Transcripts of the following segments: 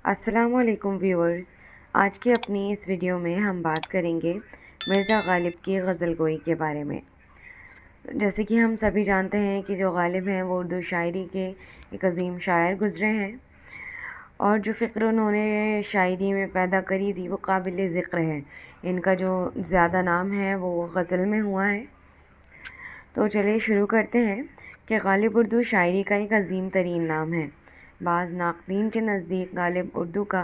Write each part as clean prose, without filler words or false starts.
अस्सलाम वालेकुम व्यूअर्स। आज की अपनी इस वीडियो में हम बात करेंगे मिर्ज़ा गालिब की गज़ल गोई के बारे में। जैसे कि हम सभी जानते हैं कि जो गालिब हैं वो उर्दू शायरी के एक अजीम शायर गुज़रे हैं और जो फ़िक्र उन्होंने शायरी में पैदा करी थी वो काबिल ज़िक्र है। इनका जो ज़्यादा नाम है वो गज़ल में हुआ है। तो चलिए शुरू करते हैं कि गालिब उर्दू शायरी का एक अजीम तरीन नाम है। बाज़ नाक़दीन के नज़दीक गालिब उर्दू का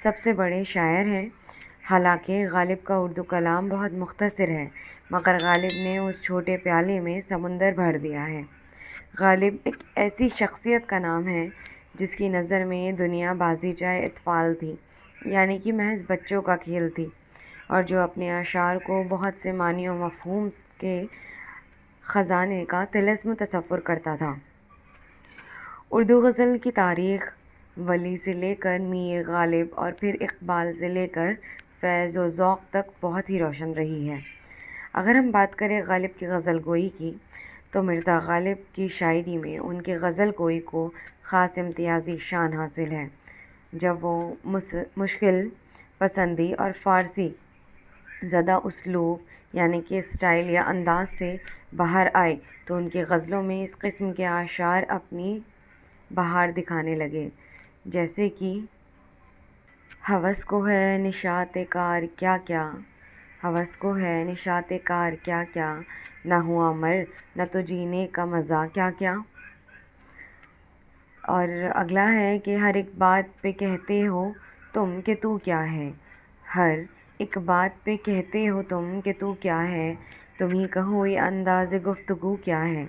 सबसे बड़े शायर हैं। हालांकि गालिब का उर्दू कलाम बहुत मुख्तसर है, मगर गालिब ने उस छोटे प्याले में समुंदर भर दिया है। गालिब एक ऐसी शख्सियत का नाम है जिसकी नज़र में दुनिया बाज़ीचाए इत्फ़ाल थी, यानी कि महज बच्चों का खेल थी, और जो अपने अशार को बहुत से मानी और मफ़हूम के ख़जाने का तिलिस्म तसव्वुर करता था। उर्दू गज़ल की तारीख़ वली से लेकर मीर गालिब और फिर इक़बाल से लेकर फ़ैज़ व ज़ौक़ तक बहुत ही रोशन रही है। अगर हम बात करें गालिब की गज़ल गोई की, तो मिर्ज़ा गालिब की शायरी में उनके गज़ल गोई को ख़ास इम्तियाज़ी शान हासिल है। जब वो मुश्किल पसंदी और फ़ारसी ज़दा उसलूब यानी कि स्टाइल या अंदाज़ से बाहर आए तो उनकी गज़लों में इस किस्म के आशार अपनी बहार दिखाने लगे, जैसे कि हवस को है निशाते कार क्या क्या, हवस को है निशाते कार क्या क्या, ना हुआ मर न तो जीने का मज़ा क्या क्या। और अगला है कि हर एक बात पे कहते हो तुम कि तू क्या है, हर एक बात पे कहते हो तुम कि तू क्या है, तुम ही कहो ये अंदाज़ गुफ्तगू क्या है।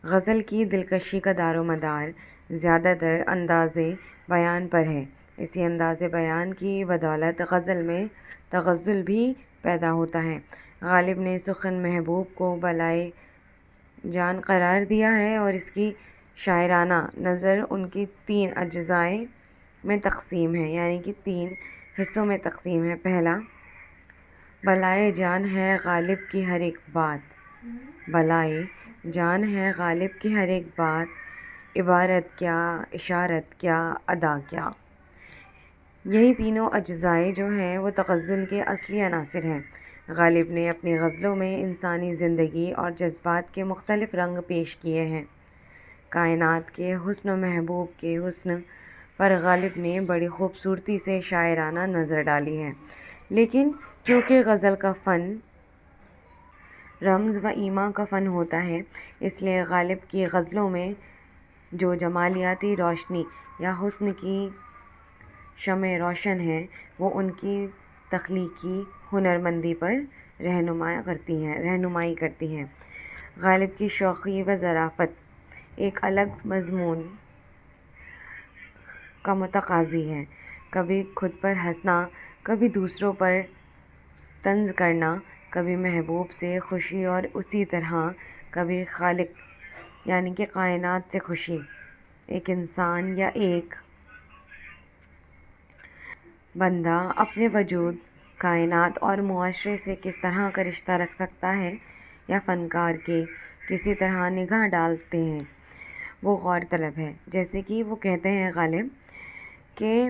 गज़ल की दिलकशी का दारोमदार ज़्यादातर अंदाज़े बयान पर है। इसी अंदाज़े बयान की बदौलत गज़ल में तग़ज़्ज़ुल भी पैदा होता है। गालिब ने सुख़न महबूब को बलाए जान करार दिया है और इसकी शायराना नज़र उनकी 3 अज्ज़ाए में तक़सीम है, यानी कि 3 हिस्सों में तक़सीम है। पहला, बलाए जान है गालिब की हर एक बात, बलाए जान है गालिब की हर एक बात, इबारत क्या इशारत क्या अदा क्या। यही तीनों अज्ज़ाए जो हैं वो तग़ज़्ज़ुल के असली अनासिर हैं। गालिब ने अपनी गज़लों में इंसानी ज़िंदगी और जज्बात के मुख्तलिफ़ रंग पेश किए हैं। कायनात के हुस्न व महबूब के हुस्न पर गालिब ने बड़ी खूबसूरती से शायराना नज़र डाली है। लेकिन क्योंकि गज़ल का फ़न रम्ज़ व ईमा का फ़न होता है, इसलिए गालिब की गज़लों में जो जमालियाती रोशनी या हुस्न की शम्ए रोशन है वो उनकी तख्लीकी हुनरमंदी पर रहनुमाई करती हैं। गालिब की शौक़ी व ज़राफ़त एक अलग मज़मून का मुतक़ाज़ी है। कभी खुद पर हंसना, कभी दूसरों पर तंज़ करना, कभी महबूब से खुशी और उसी तरह कभी खालिक यानी कि कायनात से खुशी। एक इंसान या एक बंदा अपने वजूद, कायनात और मुआशरे से किस तरह का रिश्ता रख सकता है या फ़नकार के किसी तरह निगाह डालते हैं, वो गौर तलब है। जैसे कि वो कहते हैं गालिब कि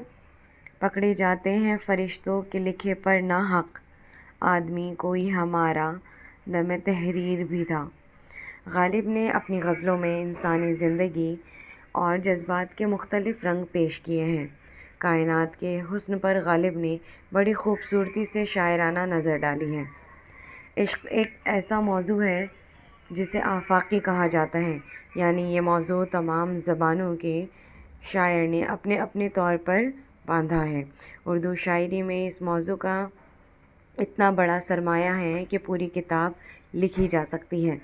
पकड़े जाते हैं फ़रिश्तों के लिखे पर ना हक़, आदमी कोई हमारा दम तहरीर भी था। गालिब ने अपनी गज़लों में इंसानी ज़िंदगी और जज्बात के मुख्तलिफ़ रंग पेश किए हैं। कायनात के हुस्न पर गालिब ने बड़ी खूबसूरती से शायराना नज़र डाली है। इश्क़ एक ऐसा मौजू है जिसे आफाकी कहा जाता है, यानी ये मौजू तमाम ज़बानों के शायर ने अपने अपने तौर पर बांधा है। उर्दू शायरी में इस मौजू का इतना बड़ा सरमाया है कि पूरी किताब लिखी जा सकती है।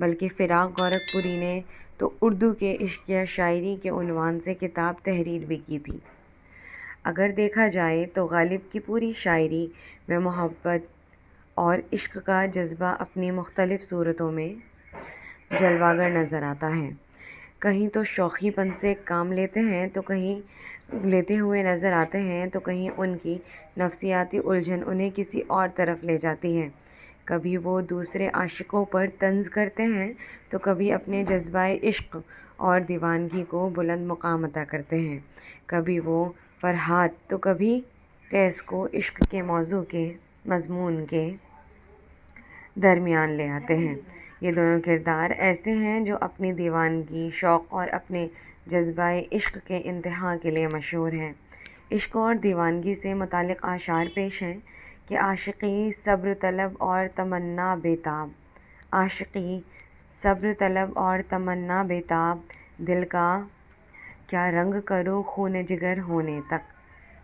बल्कि फ़िराक़ गोरखपुरी ने तो उर्दू के इश्क़ या शायरी के उन्वान से किताब तहरीर भी की थी। अगर देखा जाए तो गालिब की पूरी शायरी में मोहब्बत और इश्क़ का जज्बा अपनी मुख्तलिफ़ सूरतों में जलवागर नज़र आता है। कहीं तो शौक़ीपन से काम लेते हैं तो कहीं लेते हुए नज़र आते हैं, तो कहीं उनकी नफ्सियाती उलझन उन्हें किसी और तरफ ले जाती है। कभी वो दूसरे आशिकों पर तंज़ करते हैं तो कभी अपने जज्बाए इश्क़ और दीवानगी को बुलंद मुक़ाम अता करते हैं। कभी वो فرحات تو کبھی قیس کو عشق کے موضوع کے مضمون کے درمیان لے آتے ہیں۔ یہ دونوں کردار ایسے ہیں جو اپنی دیوانگی، شوق اور اپنے جذبہ عشق کے انتہا کے لیے مشہور ہیں۔ عشق اور دیوانگی سے متعلق اشعار پیش ہیں کہ عاشقی صبر طلب اور تمنا بیتاب، عاشقی صبر طلب اور تمنا بیتاب، دل کا کیا رنگ کروں خون جگر ہونے تک،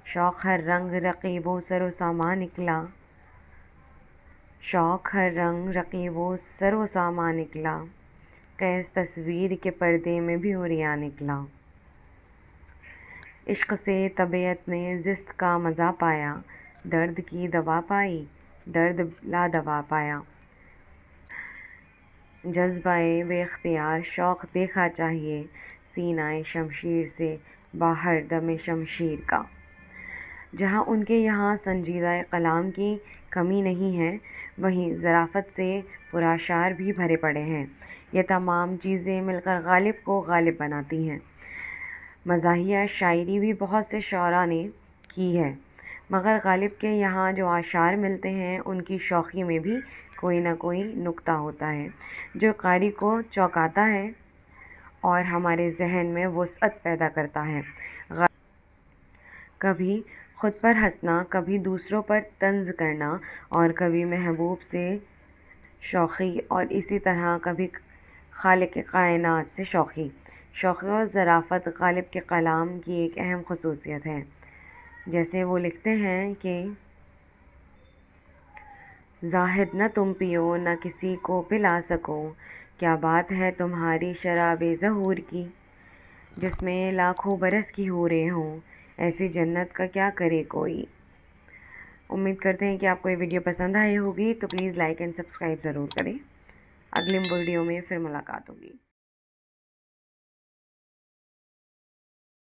شوق ہر رنگ رقیب و سر و ساما نکلا، شوق ہر رنگ رقیب و سر و ساما نکلا، قیس تصویر کے پردے میں بھی عریاں نکلا۔ عشق سے طبیعت نے زست کا مزہ پایا، درد کی دوا پائی، درد لا دوا پایا، جذبہ بے اختیار شوق دیکھا چاہیے، سینہ شمشیر سے باہر دم شمشیر کا۔ جہاں ان کے یہاں سنجیدہ کلام کی کمی نہیں ہے، وہیں ظرافت سے پراشعار بھی بھرے پڑے ہیں۔ یہ تمام چیزیں مل کر غالب کو غالب بناتی ہیں۔ مزاحیہ شاعری بھی بہت سے شعراء نے کی ہے، مگر غالب کے یہاں جو اشعار ملتے ہیں ان کی شوخی میں بھی کوئی نہ کوئی نکتہ ہوتا ہے جو قاری کو چونکاتا ہے اور ہمارے ذہن میں وسعت پیدا کرتا ہے۔ کبھی خود پر ہنسنا، کبھی دوسروں پر طنز کرنا، اور کبھی محبوب سے شوخی، اور اسی طرح کبھی خالق کائنات سے شوخی۔ شوخی اور ظرافت غالب کے کلام کی ایک اہم خصوصیت ہے۔ جیسے وہ لکھتے ہیں کہ زاہد نہ تم پیو نہ کسی کو پلا سکو، کیا بات ہے تمہاری شراب ظہور کی، جس میں لاکھوں برس کی حوریں ہوں، ایسی جنت کا کیا کرے کوئی۔ امید کرتے ہیں کہ آپ کو یہ ویڈیو پسند آئی ہوگی، تو پلیز لائک اینڈ سبسکرائب ضرور کریں۔ اگلی ویڈیو میں پھر ملاقات ہوگی۔